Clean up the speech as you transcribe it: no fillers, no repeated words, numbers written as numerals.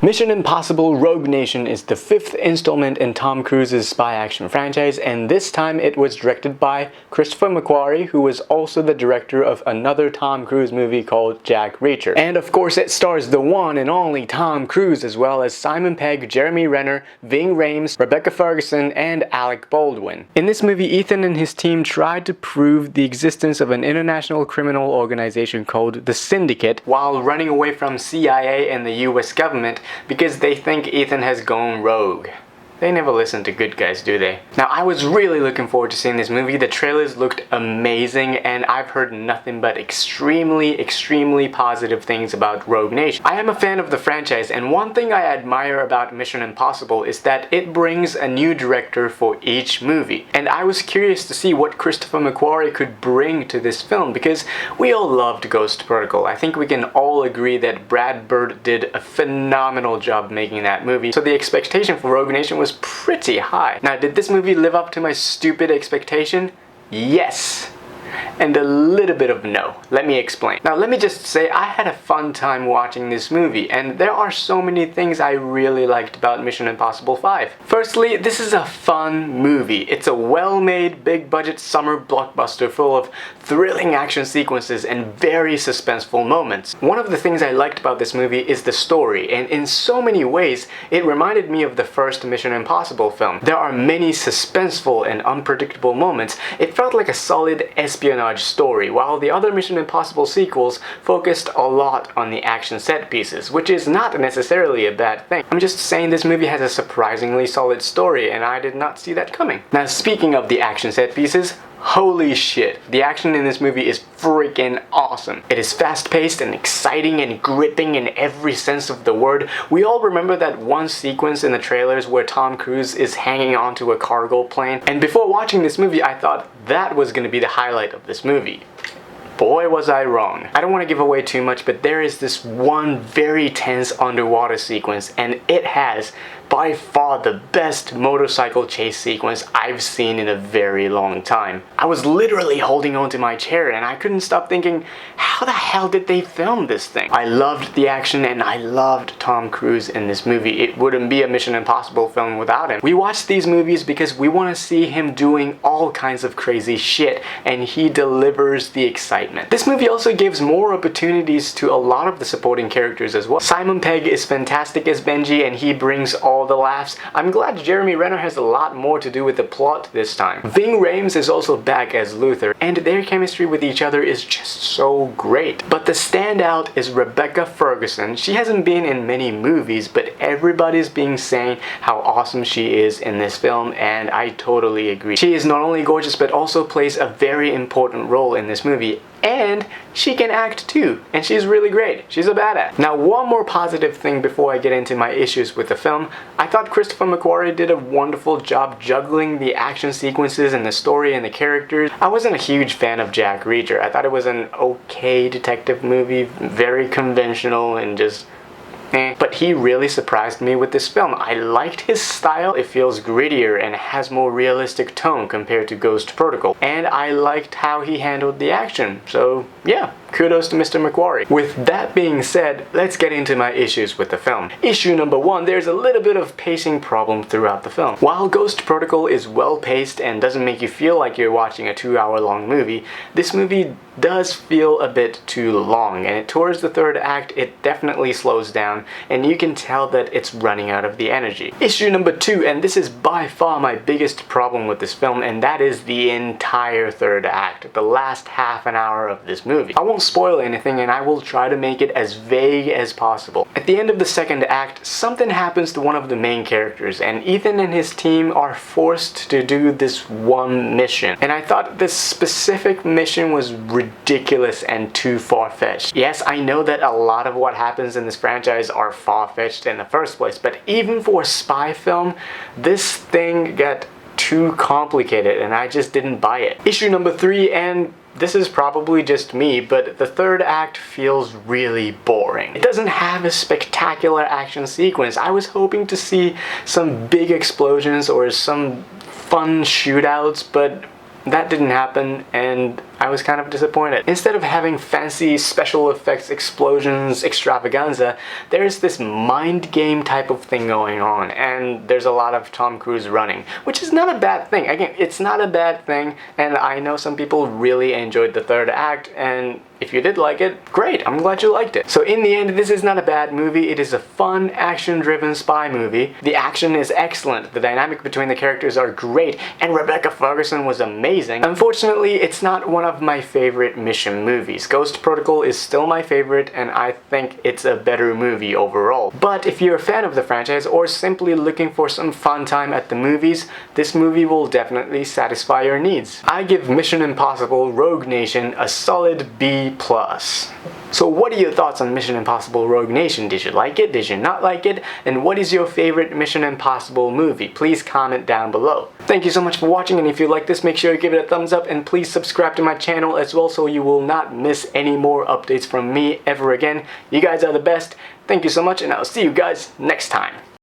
Mission Impossible Rogue Nation is the 5th installment in Tom Cruise's spy action franchise, and this time it was directed by Christopher McQuarrie, who was also the director of another Tom Cruise movie called Jack Reacher. And of course it stars the one and only Tom Cruise, as well as Simon Pegg, Jeremy Renner, Ving Rhames, Rebecca Ferguson, and Alec Baldwin. In this movie, Ethan and his team tried to prove the existence of an international criminal organization called the Syndicate while running away from CIA and the US government because they think Ethan has gone rogue. They never listen to good guys, do they? Now, I was really looking forward to seeing this movie. The trailers looked amazing, and I've heard nothing but extremely positive things about Rogue Nation. I am a fan of the franchise, and one thing I admire about Mission Impossible is that it brings a new director for each movie. And I was curious to see what Christopher McQuarrie could bring to this film, because we all loved Ghost Protocol. I think we can all agree that Brad Bird did a phenomenal job making that movie, so the expectation for Rogue Nation was pretty high. Now, did this movie live up to my stupid expectation? Yes. And a little bit of no. Let me explain. Now, let me just say I had a fun time watching this movie, and there are so many things I really liked about Mission Impossible 5. Firstly, this is a fun movie. It's a well-made, big-budget summer blockbuster full of thrilling action sequences and very suspenseful moments. One of the things I liked about this movie is the story, and in so many ways, it reminded me of the first Mission Impossible film. There are many suspenseful and unpredictable moments. It felt like a solid espionage story, while the other Mission Impossible sequels focused a lot on the action set pieces, which is not necessarily a bad thing. I'm just saying this movie has a surprisingly solid story, and I did not see that coming. Now, speaking of the action set pieces, holy shit, the action in this movie is freaking awesome. It is fast-paced and exciting and gripping in every sense of the word. We all remember that one sequence in the trailers where Tom Cruise is hanging onto a cargo plane, and before watching this movie I thought that was going to be the highlight of this movie. Boy, was I wrong. I don't want to give away too much, but there is this one very tense underwater sequence, and it has by far the best motorcycle chase sequence I've seen in a very long time. I was literally holding onto my chair and I couldn't stop thinking, how the hell did they film this thing? I loved the action and I loved Tom Cruise in this movie. It wouldn't be a Mission Impossible film without him. We watch these movies because we want to see him doing all kinds of crazy shit, and he delivers the excitement. This movie also gives more opportunities to a lot of the supporting characters as well. Simon Pegg is fantastic as Benji, and he brings all the laughs. I'm glad Jeremy Renner has a lot more to do with the plot this time. Ving Rhames is also back as Luther, and their chemistry with each other is just so great. But the standout is Rebecca Ferguson. She hasn't been in many movies, but everybody's been saying how awesome she is in this film, and I totally agree. She is not only gorgeous, but also plays a very important role in this movie. And she can act too, and she's really great. She's a badass. Now, one more positive thing before I get into my issues with the film. I thought Christopher McQuarrie did a wonderful job juggling the action sequences and the story and the characters. I wasn't a huge fan of Jack Reacher. I thought it was an okay detective movie, very conventional and just but he really surprised me with this film. I liked his style. It feels grittier and has more realistic tone compared to Ghost Protocol. And I liked how he handled the action. So yeah, kudos to Mr. McQuarrie. With that being said, let's get into my issues with the film. Issue number one, there's a little bit of pacing problem throughout the film. While Ghost Protocol is well paced and doesn't make you feel like you're watching a 2-hour-long movie, this movie does feel a bit too long, and towards the third act it definitely slows down, and you can tell that it's running out of the energy. Issue number two, and this is by far my biggest problem with this film, and that is the entire third act, the last half an hour of this movie. I won't spoil anything, and I will try to make it as vague as possible. At the end of the second act, something happens to one of the main characters, and Ethan and his team are forced to do this one mission. And I thought this specific mission was ridiculous and too far-fetched. Yes, I know that a lot of what happens in this franchise are far-fetched in the first place, but even for a spy film, this thing got too complicated and I just didn't buy it. Issue number three, and this is probably just me, but the third act feels really boring. It doesn't have a spectacular action sequence. I was hoping to see some big explosions or some fun shootouts, but that didn't happen, and I was kind of disappointed. Instead of having fancy special effects, explosions, extravaganza, there's this mind game type of thing going on, and there's a lot of Tom Cruise running, which is not a bad thing. Again, it's not a bad thing, and I know some people really enjoyed the third act, and if you did like it, great, I'm glad you liked it. So in the end, this is not a bad movie. It is a fun, action-driven spy movie. The action is excellent, the dynamic between the characters are great, and Rebecca Ferguson was amazing. Unfortunately, it's not one of my favorite mission movies. Ghost Protocol is still my favorite, and I think it's a better movie overall. But if you're a fan of the franchise, or simply looking for some fun time at the movies, this movie will definitely satisfy your needs. I give Mission Impossible Rogue Nation a solid B+. So what are your thoughts on Mission Impossible Rogue Nation? Did you like it? Did you not like it? And what is your favorite Mission Impossible movie? Please comment down below. Thank you so much for watching, and if you like this, make sure you give it a thumbs up, and please subscribe to my channel as well so you will not miss any more updates from me ever again. You guys are the best. Thank you so much, and I'll see you guys next time.